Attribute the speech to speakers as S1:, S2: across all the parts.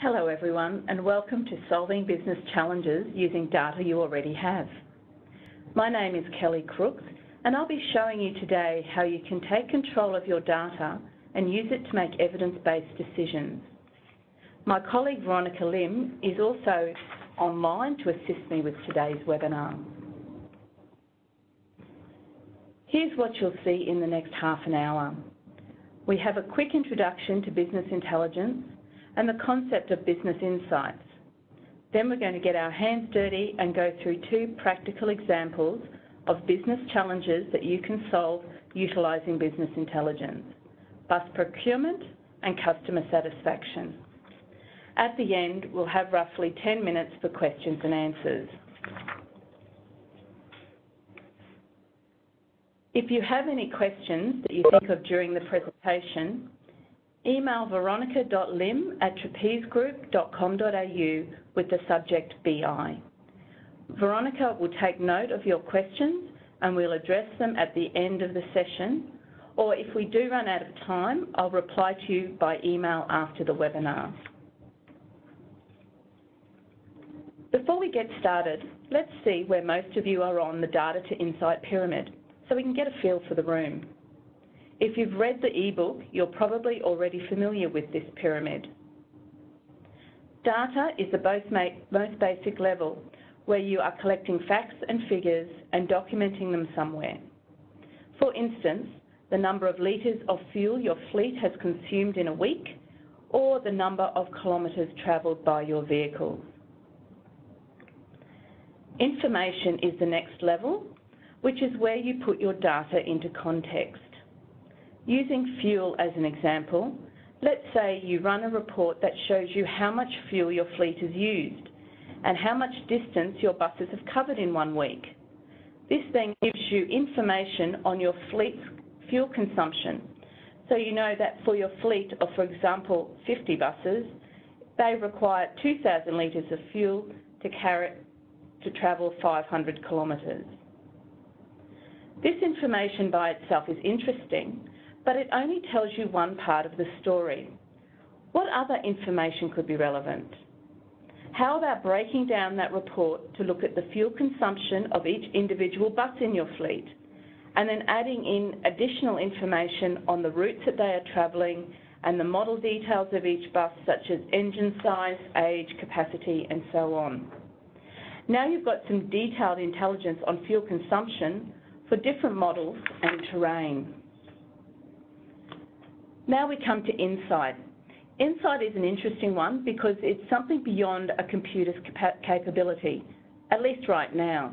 S1: Hello everyone and welcome to Solving Business Challenges Using Data You Already Have. My name is Kelly Crooks and I'll be showing you today how you can take control of your data and use it to make evidence-based decisions. My colleague Veronica Lim is also online to assist me with today's webinar. Here's what you'll see in the next half an hour. We have a quick introduction to business intelligence and the concept of business insights. Then we're going to get our hands dirty and go through two practical examples of business challenges that you can solve utilising business intelligence: bus procurement and customer satisfaction. At the end, we'll have roughly 10 minutes for questions and answers. If you have any questions that you think of during the presentation, email veronica.lim@trapezegroup.com.au with the subject BI. Veronica will take note of your questions and we'll address them at the end of the session, or if we do run out of time, I'll reply to you by email after the webinar. Before we get started, let's see where most of you are on the Data to Insight pyramid, so we can get a feel for the room. If you've read the ebook, you're probably already familiar with this pyramid. Data is the most basic level, where you are collecting facts and figures and documenting them somewhere. For instance, the number of litres of fuel your fleet has consumed in a week, or the number of kilometres travelled by your vehicles. Information is the next level, which is where you put your data into context. Using fuel as an example, let's say you run a report that shows you how much fuel your fleet has used and how much distance your buses have covered in 1 week. This then gives you information on your fleet's fuel consumption. So you know that for your fleet of, for example, 50 buses, they require 2,000 litres of fuel to travel 500 kilometres. This information by itself is interesting, but it only tells you one part of the story. What other information could be relevant? How about breaking down that report to look at the fuel consumption of each individual bus in your fleet, and then adding in additional information on the routes that they are travelling and the model details of each bus, such as engine size, age, capacity, and so on. Now you've got some detailed intelligence on fuel consumption for different models and terrain. Now we come to insight. Insight is an interesting one because it's something beyond a computer's capability, at least right now.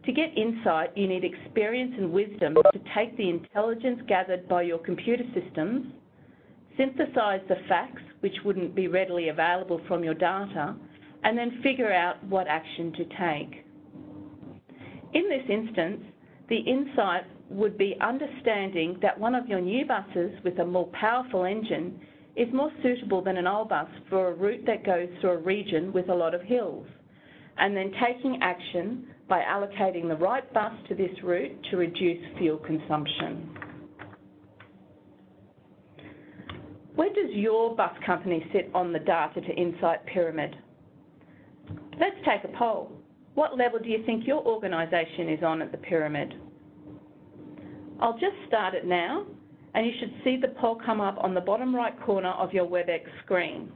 S1: To get insight, you need experience and wisdom to take the intelligence gathered by your computer systems, synthesize the facts, which wouldn't be readily available from your data, and then figure out what action to take. In this instance, the insight would be understanding that one of your new buses with a more powerful engine is more suitable than an old bus for a route that goes through a region with a lot of hills, and then taking action by allocating the right bus to this route to reduce fuel consumption. Where does your bus company sit on the Data to Insight pyramid? Let's take a poll. What level do you think your organisation is on at the pyramid? I'll just start it now, and you should see the poll come up on the bottom right corner of your WebEx screen.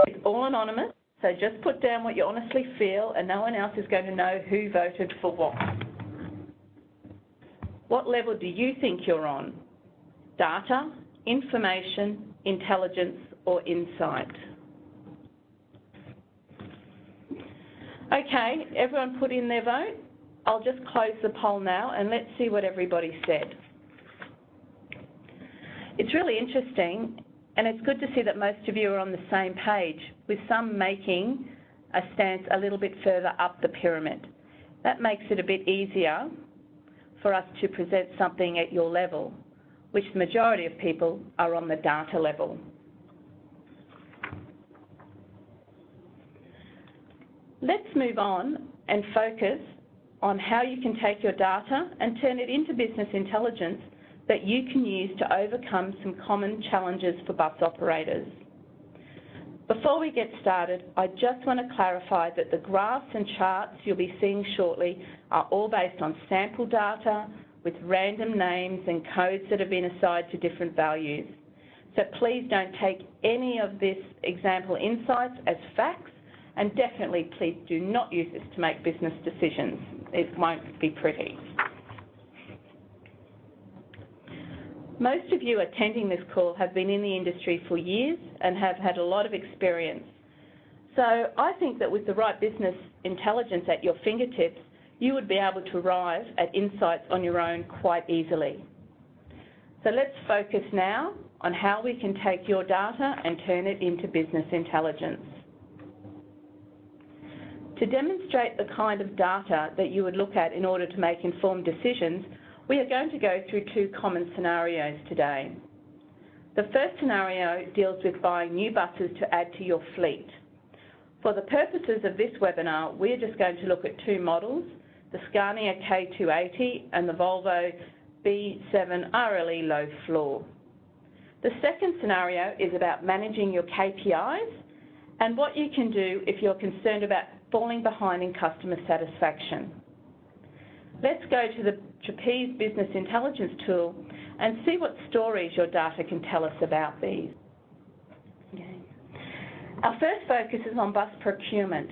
S1: It's all anonymous, so just put down what you honestly feel and no one else is going to know who voted for what. What level do you think you're on? Data, information, intelligence, or insight? Okay, everyone put in their vote. I'll just close the poll now and let's see what everybody said. It's really interesting, and it's good to see that most of you are on the same page, with some making a stance a little bit further up the pyramid. That makes it a bit easier for us to present something at your level, which the majority of people are on the data level. Let's move on and focus on how you can take your data and turn it into business intelligence that you can use to overcome some common challenges for bus operators. Before we get started, I just want to clarify that the graphs and charts you'll be seeing shortly are all based on sample data with random names and codes that have been assigned to different values. So please don't take any of this example insights as facts, and definitely please do not use this to make business decisions. It won't be pretty. Most of you attending this call have been in the industry for years and have had a lot of experience. So I think that with the right business intelligence at your fingertips, you would be able to arrive at insights on your own quite easily. So let's focus now on how we can take your data and turn it into business intelligence. To demonstrate the kind of data that you would look at in order to make informed decisions, we are going to go through two common scenarios today. The first scenario deals with buying new buses to add to your fleet. For the purposes of this webinar, we're just going to look at two models, the Scania K280 and the Volvo B7 RLE low floor. The second scenario is about managing your KPIs and what you can do if you're concerned about falling behind in customer satisfaction. Let's go to the Trapeze Business Intelligence tool and see what stories your data can tell us about these. Okay. Our first focus is on bus procurement.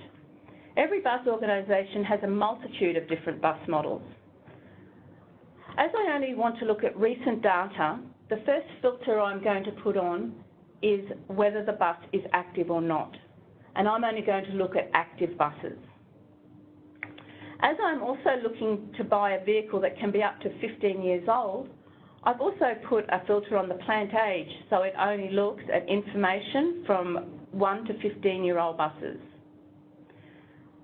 S1: Every bus organisation has a multitude of different bus models. As I only want to look at recent data, the first filter I'm going to put on is whether the bus is active or not. And I'm only going to look at active buses. As I'm also looking to buy a vehicle that can be up to 15 years old, I've also put a filter on the plant age, so it only looks at information from 1 to 15-year-old buses.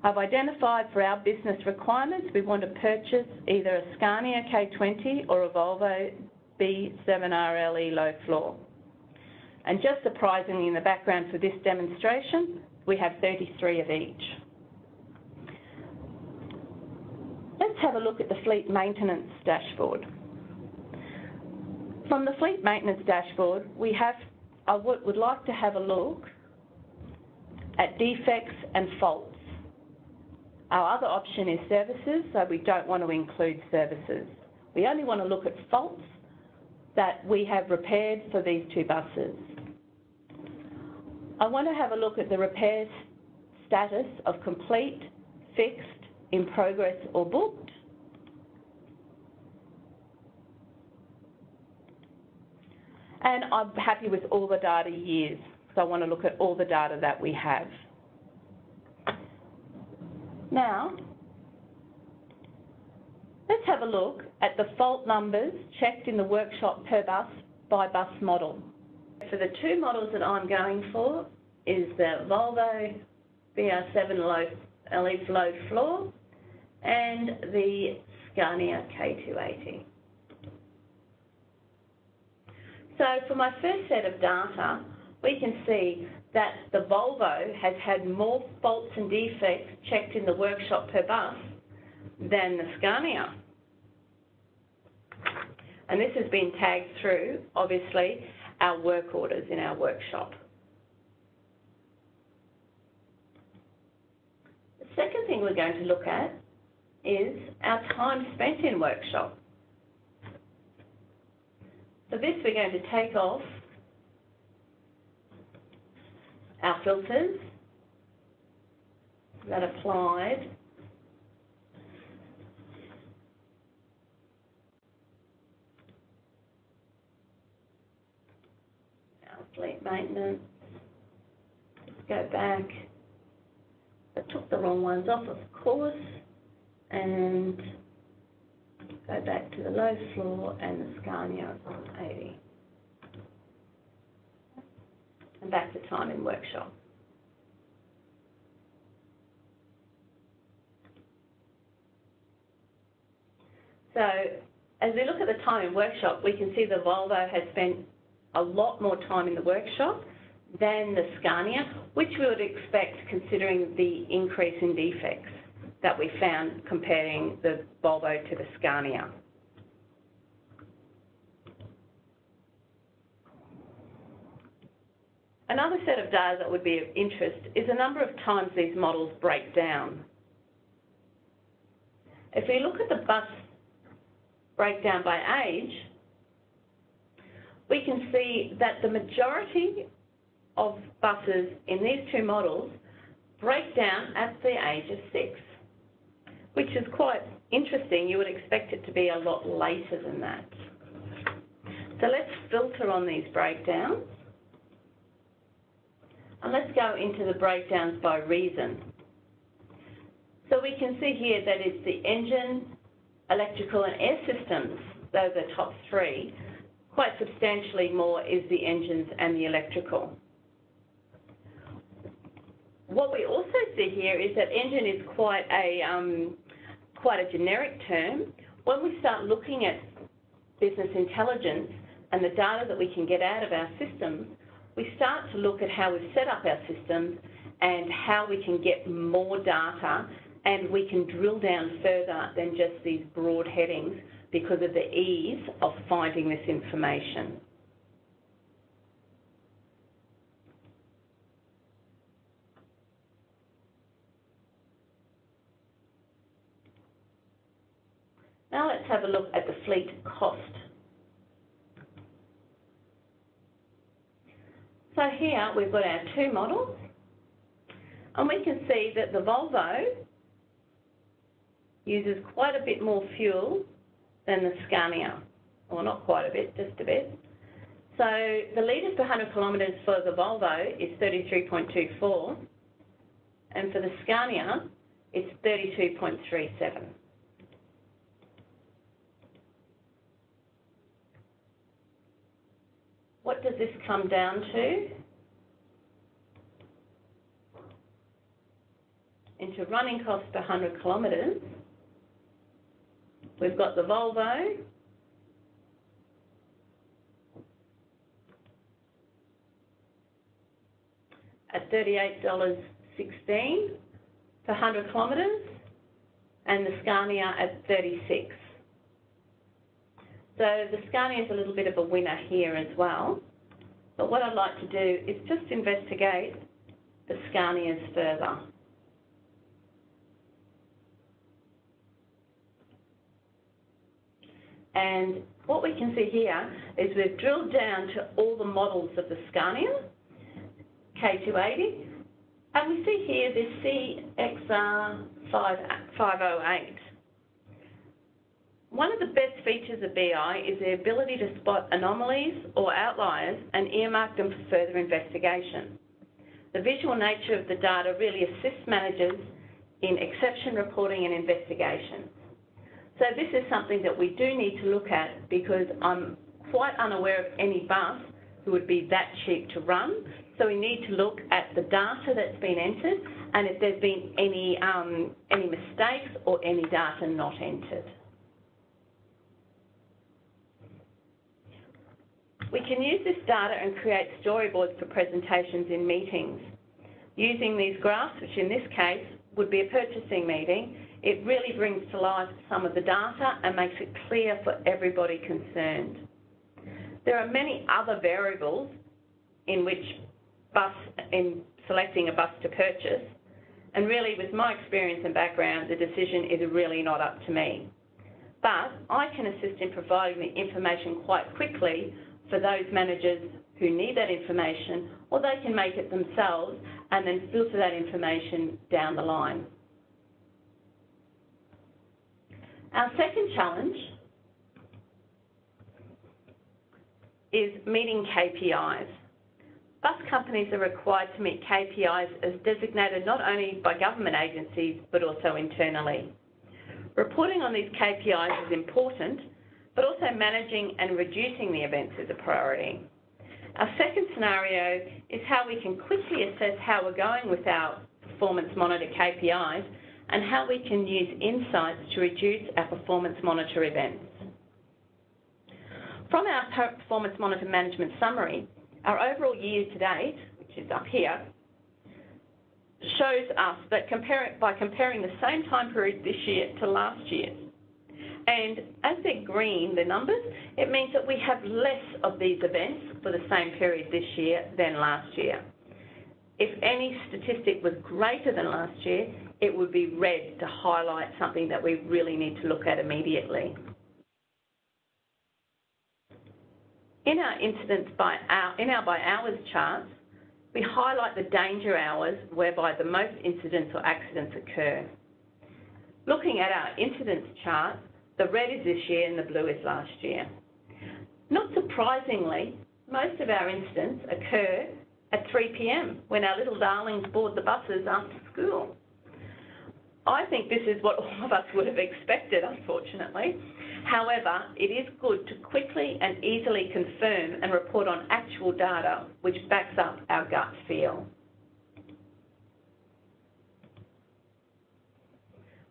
S1: I've identified for our business requirements we want to purchase either a Scania K20 or a Volvo B7 RLE low floor. And just surprisingly in the background for this demonstration, we have 33 of each. Let's have a look at the fleet maintenance dashboard. From the fleet maintenance dashboard, I would like to have a look at defects and faults. Our other option is services, so we don't want to include services. We only want to look at faults that we have repaired for these two buses. I want to have a look at the repair status of complete, fixed, in progress or booked. And I'm happy with all the data years, so I want to look at all the data that we have. Now, let's have a look at the fault numbers checked in the workshop per bus by bus model. For the two models that I'm going for is the Volvo BR7 LE low floor and the Scania K280. So for my first set of data, we can see that the Volvo has had more faults and defects checked in the workshop per bus than the Scania. And this has been tagged through, obviously, our work orders in our workshop. The second thing we're going to look at is our time spent in workshop. For this, we're going to take off our filters that applied our fleet maintenance. Let's go back. I took the wrong ones off, of course, and go back to the low floor and the Scania 80. And back to time in workshop. So as we look at the time in workshop, we can see the Volvo has spent a lot more time in the workshop than the Scania, which we would expect considering the increase in defects that we found comparing the Volvo to the Scania. Another set of data that would be of interest is the number of times these models break down. If we look at the bus breakdown by age, we can see that the majority of buses in these two models break down at the age of 6, which is quite interesting. You would expect it to be a lot later than that. So let's filter on these breakdowns. And let's go into the breakdowns by reason. So we can see here that it's the engine, electrical and air systems, those are top 3. Quite substantially more is the engines and the electrical. What we also see here is that engine is quite a generic term. When we start looking at business intelligence and the data that we can get out of our systems, we start to look at how we've set up our systems and how we can get more data, and we can drill down further than just these broad headings because of the ease of finding this information. Now let's have a look at the fleet cost. So here we've got our 2 models, and we can see that the Volvo uses quite a bit more fuel than the Scania. Well, not quite a bit, just a bit. So the litres per 100 kilometres for the Volvo is 33.24, and for the Scania, it's 32.37. What does this come down to? Into running costs per 100 kilometres, we've got the Volvo at $38.16 per 100 kilometres and the Scania at 36. So the Scania is a little bit of a winner here as well. But what I'd like to do is just investigate the Scanias further. And what we can see here is we've drilled down to all the models of the Scania, K280, and we see here this CXR 508. One of the best features of BI is the ability to spot anomalies or outliers and earmark them for further investigation. The visual nature of the data really assists managers in exception reporting and investigation. So this is something that we do need to look at, because I'm quite unaware of any bus who would be that cheap to run. So we need to look at the data that's been entered and if there's been any mistakes or any data not entered. We can use this data and create storyboards for presentations in meetings. Using these graphs, which in this case would be a purchasing meeting, it really brings to life some of the data and makes it clear for everybody concerned. There are many other variables in selecting a bus to purchase, and really with my experience and background, the decision is really not up to me. But I can assist in providing the information quite quickly for those managers who need that information, or they can make it themselves and then filter that information down the line. Our second challenge is meeting KPIs. Bus companies are required to meet KPIs as designated not only by government agencies but also internally. Reporting on these KPIs is important, but also managing and reducing the events is a priority. Our second scenario is how we can quickly assess how we're going with our performance monitor KPIs and how we can use insights to reduce our performance monitor events. From our performance monitor management summary, our overall year to date, which is up here, shows us that by comparing the same time period this year to last year, And as they're green, the numbers, it means that we have less of these events for the same period this year than last year. If any statistic was greater than last year, it would be red to highlight something that we really need to look at immediately. In our incidents by hours charts, we highlight the danger hours whereby the most incidents or accidents occur. Looking at our incidents chart, the red is this year and the blue is last year. Not surprisingly, most of our incidents occur at 3 p.m. when our little darlings board the buses after school. I think this is what all of us would have expected, unfortunately. However, it is good to quickly and easily confirm and report on actual data which backs up our gut feel.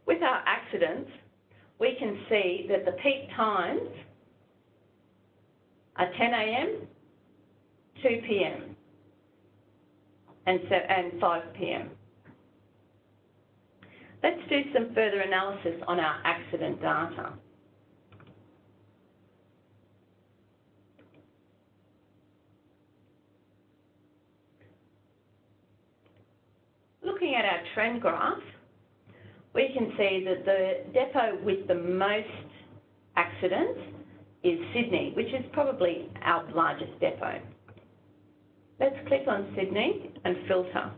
S1: With our accidents, we can see that the peak times are 10 a.m., 2 p.m. and 5 p.m. Let's do some further analysis on our accident data. Looking at our trend graph, we can see that the depot with the most accidents is Sydney, which is probably our largest depot. Let's click on Sydney and filter.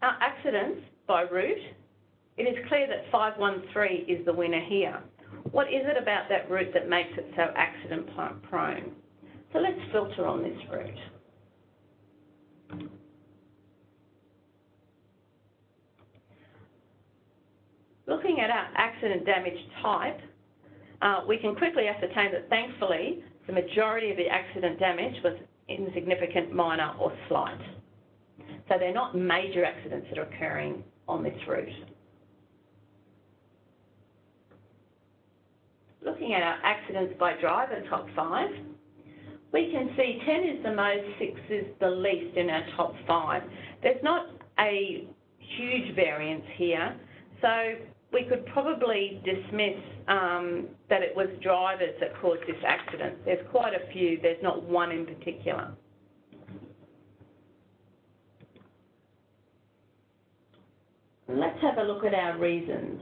S1: Our accidents by route, it is clear that 513 is the winner here. What is it about that route that makes it so accident prone? So let's filter on this route. Looking at our accident damage type, we can quickly ascertain that thankfully the majority of the accident damage was insignificant, minor or slight. So they're not major accidents that are occurring on this route. Looking at our accidents by driver, top 5, we can see 10 is the most, 6 is the least in our top 5. There's not a huge variance here, so we could probably dismiss that it was drivers that caused this accident. There's quite a few, there's not one in particular. Let's have a look at our reasons.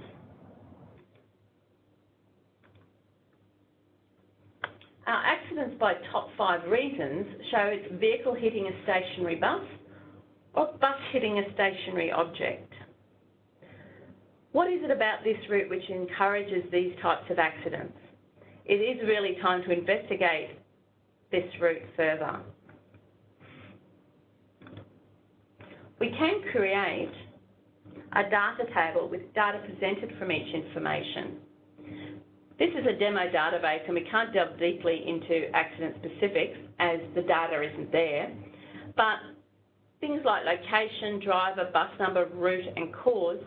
S1: Our accidents by top 5 reasons show it's vehicle hitting a stationary bus or bus hitting a stationary object. What is it about this route which encourages these types of accidents? It is really time to investigate this route further. We can create a data table with data presented from each information. This is a demo database and we can't delve deeply into accident specifics as the data isn't there, but things like location, driver, bus number, route and cause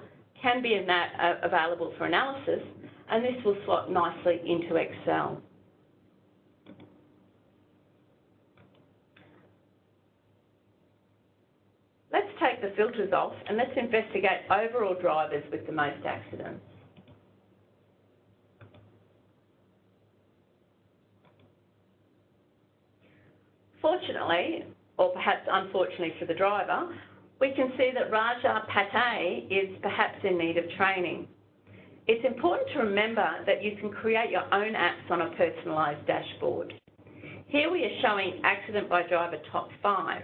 S1: can be available for analysis, and this will slot nicely into Excel. Let's take the filters off and let's investigate overall drivers with the most accidents. Fortunately, or perhaps unfortunately for the driver, we can see that Raja Pate is perhaps in need of training. It's important to remember that you can create your own apps on a personalised dashboard. Here we are showing accident by driver top 5,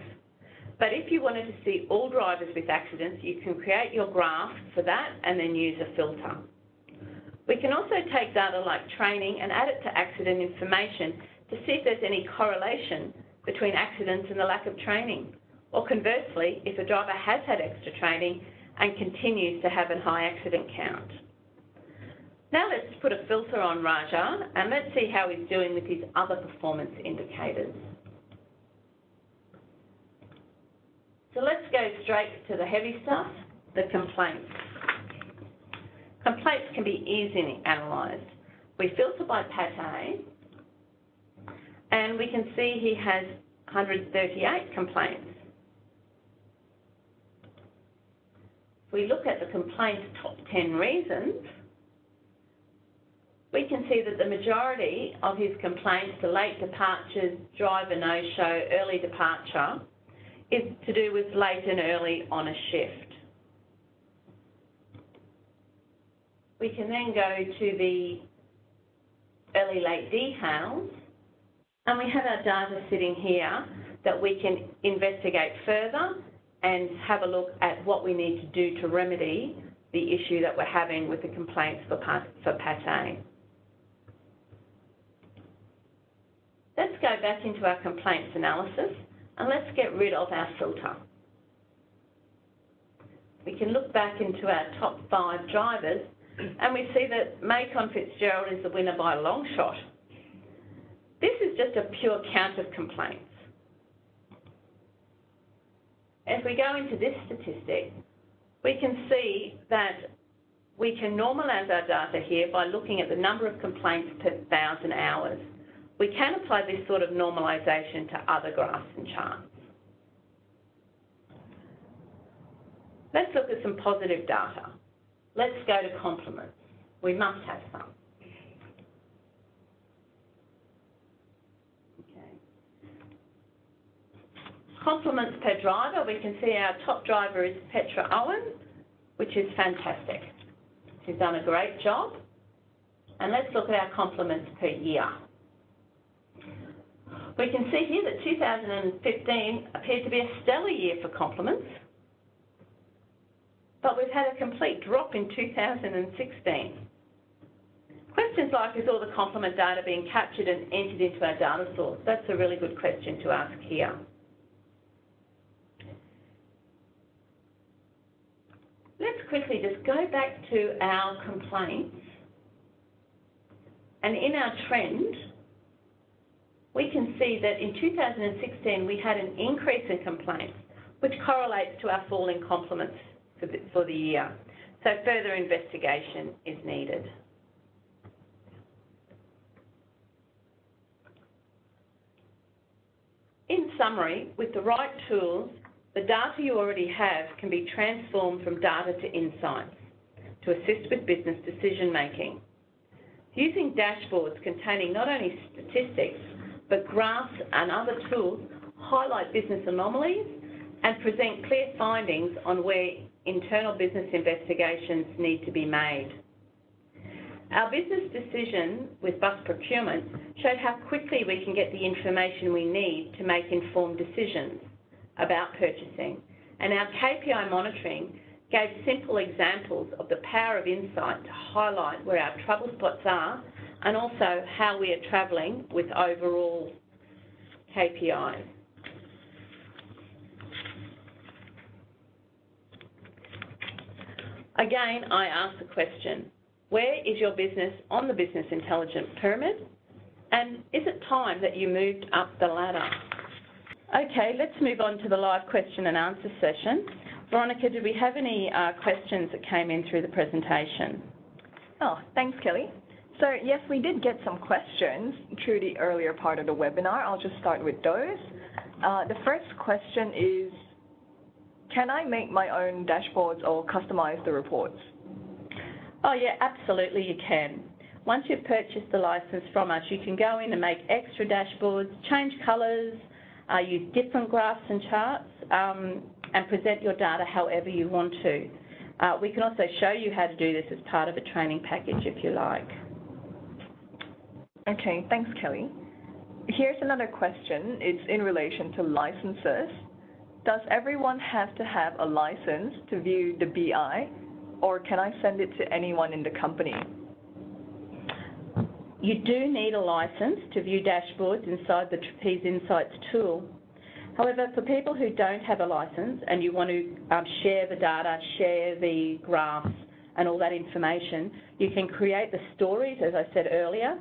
S1: but if you wanted to see all drivers with accidents, you can create your graph for that and then use a filter. We can also take data like training and add it to accident information to see if there's any correlation between accidents and the lack of training. Or conversely, if a driver has had extra training and continues to have a high accident count. Now let's put a filter on Raja and let's see how he's doing with his other performance indicators. So let's go straight to the heavy stuff, the complaints. Complaints can be easily analysed. We filter by Pate and we can see he has 138 complaints. If we look at the complaint's top 10 reasons, we can see that the majority of his complaints, the late departures, driver no-show, early departure, is to do with late and early on a shift. We can then go to the early late details, and we have our data sitting here that we can investigate further and have a look at what we need to do to remedy the issue that we're having with the complaints for Pate. Let's go back into our complaints analysis and let's get rid of our filter. We can look back into our top 5 drivers and we see that Macon Fitzgerald is the winner by a long shot. This is just a pure count of complaints. If we go into this statistic, we can see that we can normalise our data here by looking at the number of complaints per 1,000 hours. We can apply this sort of normalisation to other graphs and charts. Let's look at some positive data. Let's go to compliments. We must have some. Okay. Compliments per driver, we can see our top driver is Petra Owen, which is fantastic. She's done a great job. And let's look at our compliments per year. We can see here that 2015 appeared to be a stellar year for compliments, but we've had a complete drop in 2016. Questions like, is all the compliment data being captured and entered into our data source? That's a really good question to ask here. Let's quickly just go back to our complaints, and in our trend, we can see that in 2016 we had an increase in complaints, which correlates to our fall in compliments for the year. So further investigation is needed. In summary, with the right tools, the data you already have can be transformed from data to insights to assist with business decision making. Using dashboards containing not only statistics, but graphs and other tools highlight business anomalies and present clear findings on where internal business investigations need to be made. Our business decision with bus procurement showed how quickly we can get the information we need to make informed decisions about purchasing, and our KPI monitoring gave simple examples of the power of insight to highlight where our trouble spots are and also how we are travelling with overall KPIs. Again, I ask the question, where is your business on the business intelligence pyramid? And is it time that you moved up the ladder? Okay, let's move on to the live question and answer session. Veronica, did we have any questions that came in through the presentation?
S2: Oh, thanks, Kelly. So yes, we did get some questions through the earlier part of the webinar. I'll just start with those. The first question is, can I make my own dashboards or customize the reports?
S1: Oh yeah, absolutely you can. Once you've purchased the license from us, you can go in and make extra dashboards, change colours, use different graphs and charts, and present your data however you want to. We can also show you how to do this as part of a training package if you like.
S2: Okay, thanks, Kelly. Here's another question. It's in relation to licenses. Does everyone have to have a license to view the BI, or can I send it to anyone in the company?
S1: You do need a license to view dashboards inside the Trapeze Insights tool. However, for people who don't have a license and you want to share the data, share the graphs and all that information, you can create the stories, as I said earlier,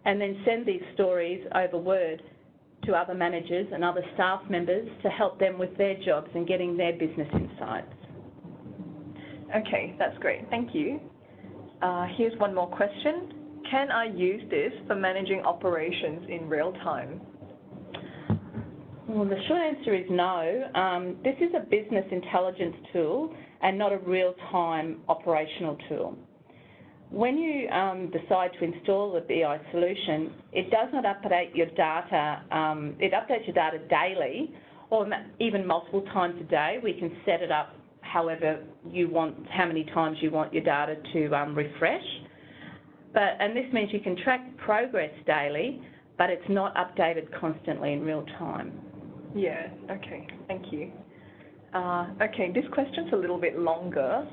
S1: and then send these stories over Word to other managers and other staff members to help them with their jobs and getting their business insights.
S2: Okay, that's great. Thank you. Here's one more question. Can I use this for managing operations in real time?
S1: Well, the short answer is no. This is a business intelligence tool, and not a real-time operational tool. When you decide to install the BI solution, it does not update your data, it updates your data daily or even multiple times a day. We can set it up however you want, how many times you want your data to refresh. And this means you can track progress daily, but it's not updated constantly in real time.
S2: Yeah, okay, thank you. Okay, this question's a little bit longer.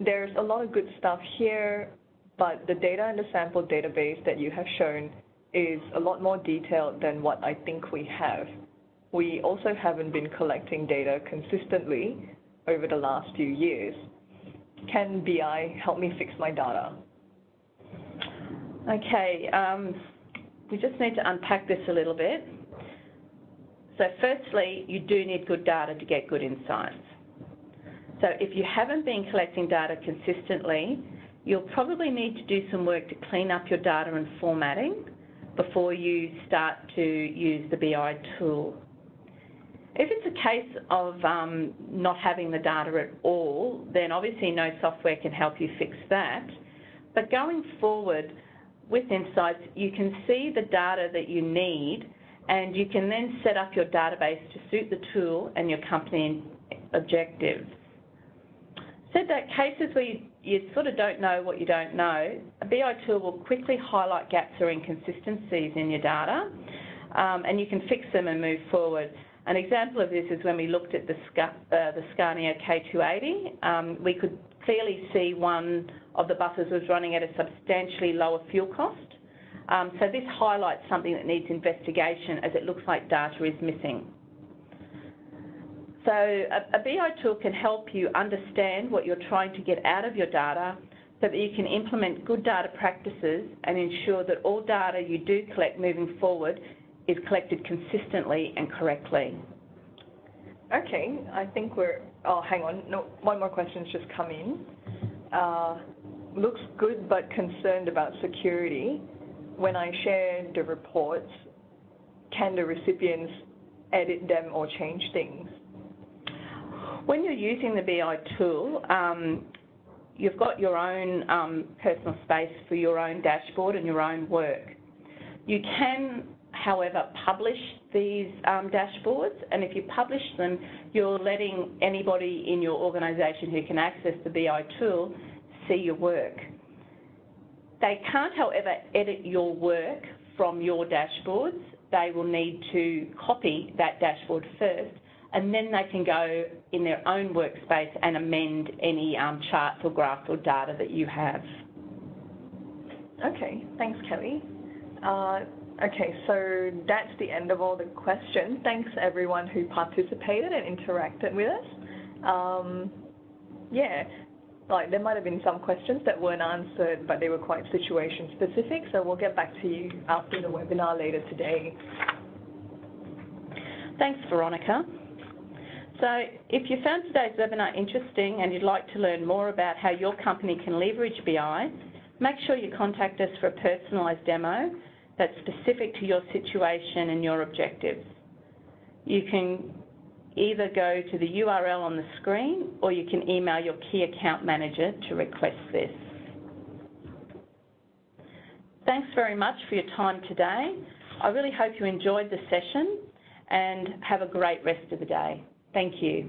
S2: There's a lot of good stuff here, but the data in the sample database that you have shown is a lot more detailed than what I think we have. We also haven't been collecting data consistently over the last few years. Can BI help me fix my data?
S1: Okay, we just need to unpack this a little bit. So firstly, you do need good data to get good insights. So if you haven't been collecting data consistently, you'll probably need to do some work to clean up your data and formatting before you start to use the BI tool. If it's a case of not having the data at all, then obviously no software can help you fix that. But going forward with Insights, you can see the data that you need, and you can then set up your database to suit the tool and your company objectives. Said that, cases where you sort of don't know what you don't know, a BI tool will quickly highlight gaps or inconsistencies in your data, and you can fix them and move forward. An example of this is when we looked at the Scania K280. We could clearly see one of the buses was running at a substantially lower fuel cost. So this highlights something that needs investigation, as it looks like data is missing. So a BI tool can help you understand what you're trying to get out of your data so that you can implement good data practices and ensure that all data you do collect moving forward is collected consistently and correctly.
S2: Okay, I think we're, oh, hang on, no, one more question's just come in. Looks good but concerned about security. When I share the reports, can the recipients edit them or change things?
S1: When you're using the BI tool, you've got your own personal space for your own dashboard and your own work. You can, however, publish these dashboards, and if you publish them, you're letting anybody in your organisation who can access the BI tool see your work. They can't, however, edit your work from your dashboards. They will need to copy that dashboard first, and then they can go in their own workspace and amend any charts or graphs or data that you have.
S2: Okay, thanks, Kelly. Okay, so that's the end of all the questions. Thanks everyone who participated and interacted with us. Yeah, like there might have been some questions that weren't answered, but they were quite situation specific, so we'll get back to you after the webinar later today. Thanks, Veronica. So if you found today's webinar interesting and you'd like to learn more about how your company can leverage BI, make sure you contact us for a personalised demo that's specific to your situation and your objectives. You can either go to the URL on the screen, or you can email your key account manager to request this. Thanks very much for your time today. I really hope you enjoyed the session and have a great rest of the day. Thank you.